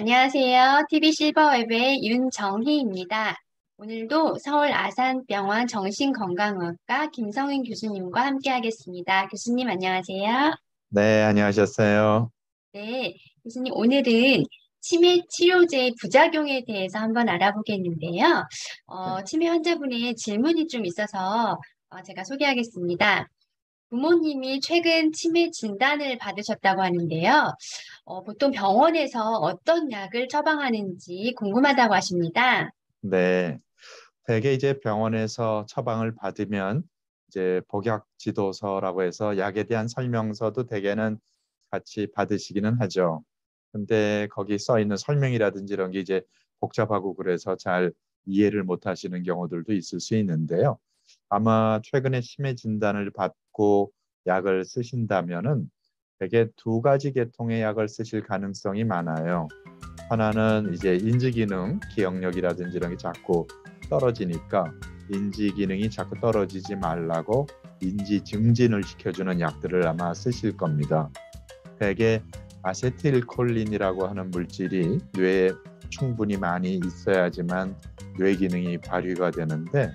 안녕하세요. TV 실버웹의 윤정희입니다. 오늘도 서울 아산병원 정신건강의학과 김성인 교수님과 함께하겠습니다. 교수님 안녕하세요. 네, 안녕하셨어요. 네, 교수님 오늘은 치매 치료제의 부작용에 대해서 한번 알아보겠는데요. 네. 치매 환자분의 질문이 좀 있어서 제가 소개하겠습니다. 부모님이 최근 치매 진단을 받으셨다고 하는데요. 보통 병원에서 어떤 약을 처방하는지 궁금하다고 하십니다. 네, 대개 이제 병원에서 처방을 받으면 이제 복약 지도서라고 해서 약에 대한 설명서도 대개는 같이 받으시기는 하죠. 근데 거기 써 있는 설명이라든지 이런 게 이제 복잡하고 그래서 잘 이해를 못 하시는 경우들도 있을 수 있는데요. 아마 최근에 치매 진단을 받고 약을 쓰신다면은 대개 두 가지 계통의 약을 쓰실 가능성이 많아요. 하나는 이제 인지 기능, 기억력이라든지 이런 게 자꾸 떨어지니까 인지 기능이 자꾸 떨어지지 말라고 인지 증진을 시켜주는 약들을 아마 쓰실 겁니다. 대개 아세틸콜린이라고 하는 물질이 뇌에 충분히 많이 있어야지만 뇌 기능이 발휘가 되는데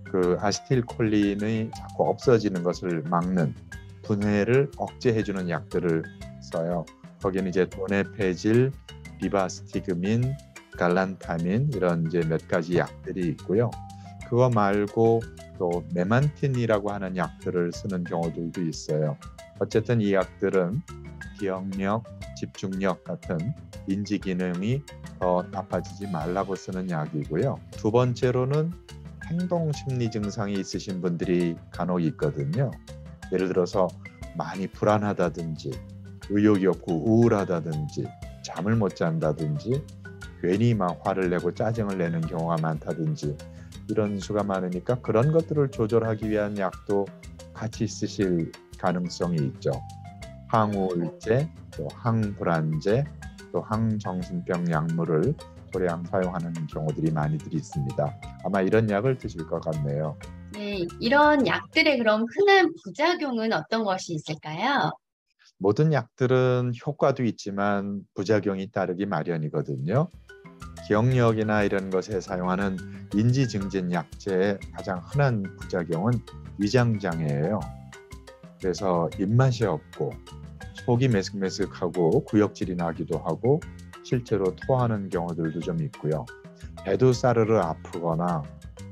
그 아세틸콜린이 자꾸 없어지는 것을 막는 분해를 억제해주는 약들을 써요. 거기는 이제 도네페질, 리바스티그민, 갈란타민 이런 이제 몇 가지 약들이 있고요. 그거 말고 또 메만틴이라고 하는 약들을 쓰는 경우들도 있어요. 어쨌든 이 약들은 기억력, 집중력 같은 인지 기능이 더 나빠지지 말라고 쓰는 약이고요. 두 번째로는 행동 심리 증상이 있으신 분들이 간혹 있거든요. 예를 들어서 많이 불안하다든지 의욕이 없고 우울하다든지 잠을 못 잔다든지 괜히 막 화를 내고 짜증을 내는 경우가 많다든지 이런 수가 많으니까 그런 것들을 조절하기 위한 약도 같이 쓰실 가능성이 있죠. 항우울제, 또 항불안제, 또 항정신병 약물을 소량 사용하는 경우들이 많이들 있습니다. 아마 이런 약을 드실 것 같네요. 네, 이런 약들의 그럼 흔한 부작용은 어떤 것이 있을까요? 모든 약들은 효과도 있지만 부작용이 따르기 마련이거든요. 기억력이나 이런 것에 사용하는 인지증진 약제의 가장 흔한 부작용은 위장장애예요. 그래서 입맛이 없고 속이 메슥메슥하고 구역질이 나기도 하고 실제로 토하는 경우들도 좀 있고요. 배도 싸르르 아프거나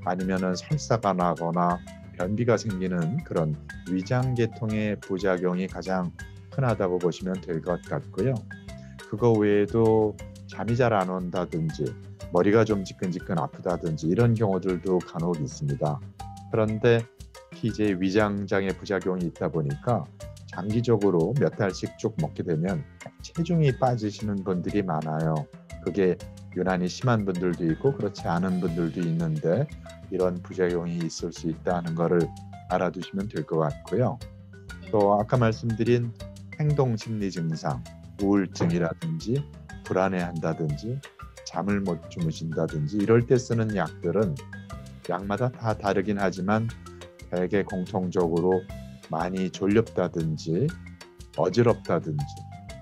아니면은 설사가 나거나 변비가 생기는 그런 위장계통의 부작용이 가장 흔하다고 보시면 될 것 같고요. 그거 외에도 잠이 잘 안 온다든지 머리가 좀 지끈지끈 아프다든지 이런 경우들도 간혹 있습니다. 그런데 특히 이제 위장장애 부작용이 있다 보니까 장기적으로 몇 달씩 쭉 먹게 되면 체중이 빠지시는 분들이 많아요. 그게 유난히 심한 분들도 있고 그렇지 않은 분들도 있는데 이런 부작용이 있을 수 있다는 것을 알아두시면 될 것 같고요. 또 아까 말씀드린 행동심리 증상, 우울증이라든지 불안해한다든지 잠을 못 주무신다든지 이럴 때 쓰는 약들은 약마다 다 다르긴 하지만 대개 공통적으로 많이 졸렵다든지 어지럽다든지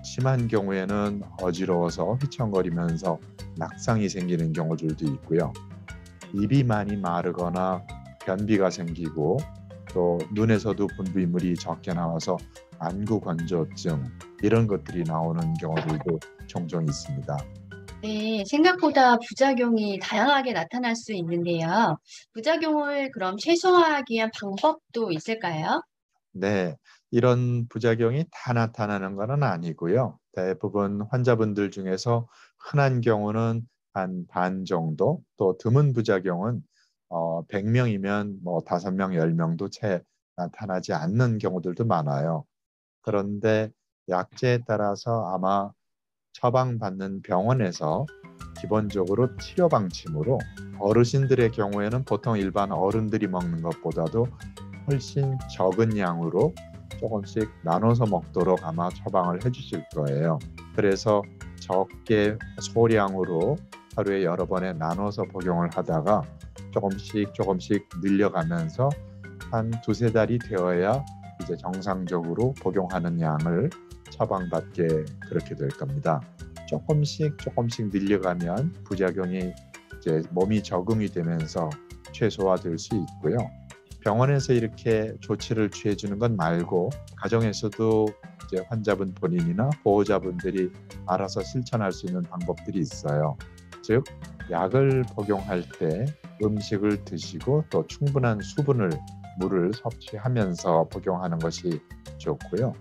심한 경우에는 어지러워서 휘청거리면서 낙상이 생기는 경우들도 있고요. 입이 많이 마르거나 변비가 생기고 또 눈에서도 분비물이 적게 나와서 안구건조증 이런 것들이 나오는 경우들도 종종 있습니다. 네, 생각보다 부작용이 다양하게 나타날 수 있는데요. 부작용을 그럼 최소화하기 위한 방법도 있을까요? 네, 이런 부작용이 다 나타나는 것은 아니고요. 대부분 환자분들 중에서 흔한 경우는 한 반 정도, 또 드문 부작용은 100명이면 뭐 5명, 10명도 채 나타나지 않는 경우들도 많아요. 그런데 약제에 따라서 아마 처방받는 병원에서 기본적으로 치료 방침으로 어르신들의 경우에는 보통 일반 어른들이 먹는 것보다도 훨씬 적은 양으로 조금씩 나눠서 먹도록 아마 처방을 해주실 거예요. 그래서 적게 소량으로 하루에 여러 번에 나눠서 복용을 하다가 조금씩 조금씩 늘려가면서 한 두세 달이 되어야 이제 정상적으로 복용하는 양을 처방받게 그렇게 될 겁니다. 조금씩 늘려가면 부작용이 이제 몸이 적응이 되면서 최소화될 수 있고요. 병원에서 이렇게 조치를 취해주는 것 말고 가정에서도 이제 환자분 본인이나 보호자분들이 알아서 실천할 수 있는 방법들이 있어요. 즉, 약을 복용할 때 음식을 드시고 또 충분한 수분을 물을 섭취하면서 복용하는 것이 좋고요.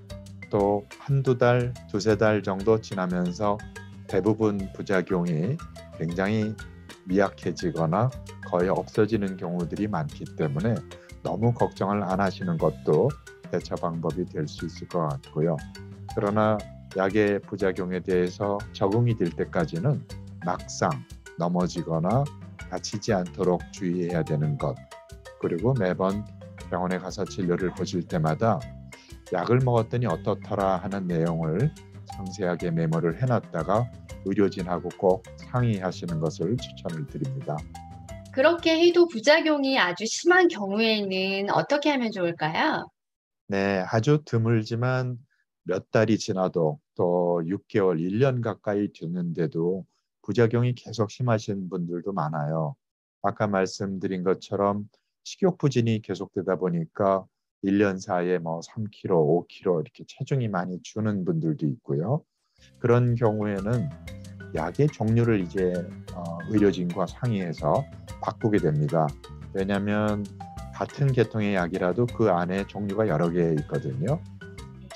또 한두 달, 두세 달 정도 지나면서 대부분 부작용이 굉장히 미약해지거나 거의 없어지는 경우들이 많기 때문에 너무 걱정을 안 하시는 것도 대처 방법이 될 수 있을 것 같고요. 그러나 약의 부작용에 대해서 적응이 될 때까지는 막상 넘어지거나 다치지 않도록 주의해야 되는 것, 그리고 매번 병원에 가서 진료를 보실 때마다 약을 먹었더니 어떻더라 하는 내용을 상세하게 메모를 해놨다가 의료진하고 꼭 상의하시는 것을 추천을 드립니다. 그렇게 해도 부작용이 아주 심한 경우에는 어떻게 하면 좋을까요? 네, 아주 드물지만 몇 달이 지나도 또 6개월, 1년 가까이 됐는데도 부작용이 계속 심하신 분들도 많아요. 아까 말씀드린 것처럼 식욕부진이 계속되다 보니까 1년 사이에 뭐 3kg, 5kg 이렇게 체중이 많이 주는 분들도 있고요. 그런 경우에는 약의 종류를 이제 의료진과 상의해서 바꾸게 됩니다. 왜냐하면 같은 계통의 약이라도 그 안에 종류가 여러 개 있거든요.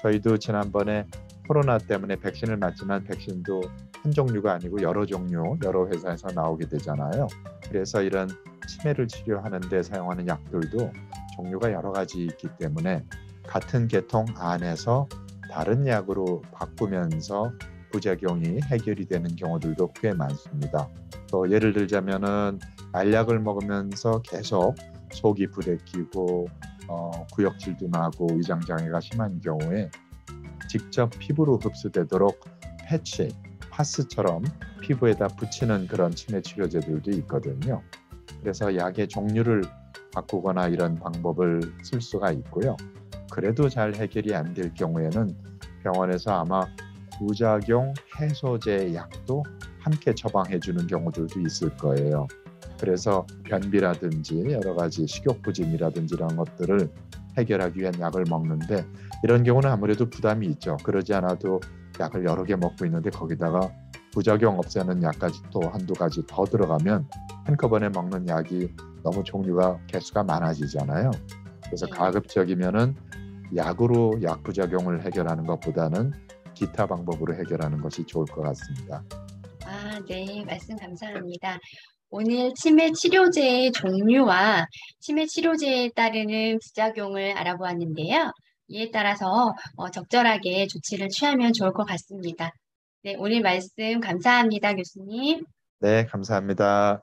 저희도 지난번에 코로나 때문에 백신을 맞지만 백신도 한 종류가 아니고 여러 종류, 여러 회사에서 나오게 되잖아요. 그래서 이런 치매를 치료하는 데 사용하는 약들도 종류가 여러 가지 있기 때문에 같은 계통 안에서 다른 약으로 바꾸면서 부작용이 해결이 되는 경우들도 꽤 많습니다. 또 예를 들자면은 알약을 먹으면서 계속 속이 부대끼고 구역질도 나고 위장장애가 심한 경우에 직접 피부로 흡수되도록 패치, 파스처럼 피부에다 붙이는 그런 치매 치료제들도 있거든요. 그래서 약의 종류를 바꾸거나 이런 방법을 쓸 수가 있고요. 그래도 잘 해결이 안 될 경우에는 병원에서 아마 부작용 해소제 약도 함께 처방해 주는 경우들도 있을 거예요. 그래서 변비라든지 여러 가지 식욕부진이라든지 이런 것들을 해결하기 위한 약을 먹는데 이런 경우는 아무래도 부담이 있죠. 그러지 않아도 약을 여러 개 먹고 있는데 거기다가 부작용 없애는 약까지 또 한두 가지 더 들어가면 한꺼번에 먹는 약이 너무 종류가 개수가 많아지잖아요. 그래서 가급적이면은 약으로 약 부작용을 해결하는 것보다는 기타 방법으로 해결하는 것이 좋을 것 같습니다. 네, 말씀 감사합니다. 오늘 치매 치료제의 종류와 치매 치료제에 따르는 부작용을 알아보았는데요. 이에 따라서 적절하게 조치를 취하면 좋을 것 같습니다. 네, 오늘 말씀 감사합니다, 교수님. 네, 감사합니다.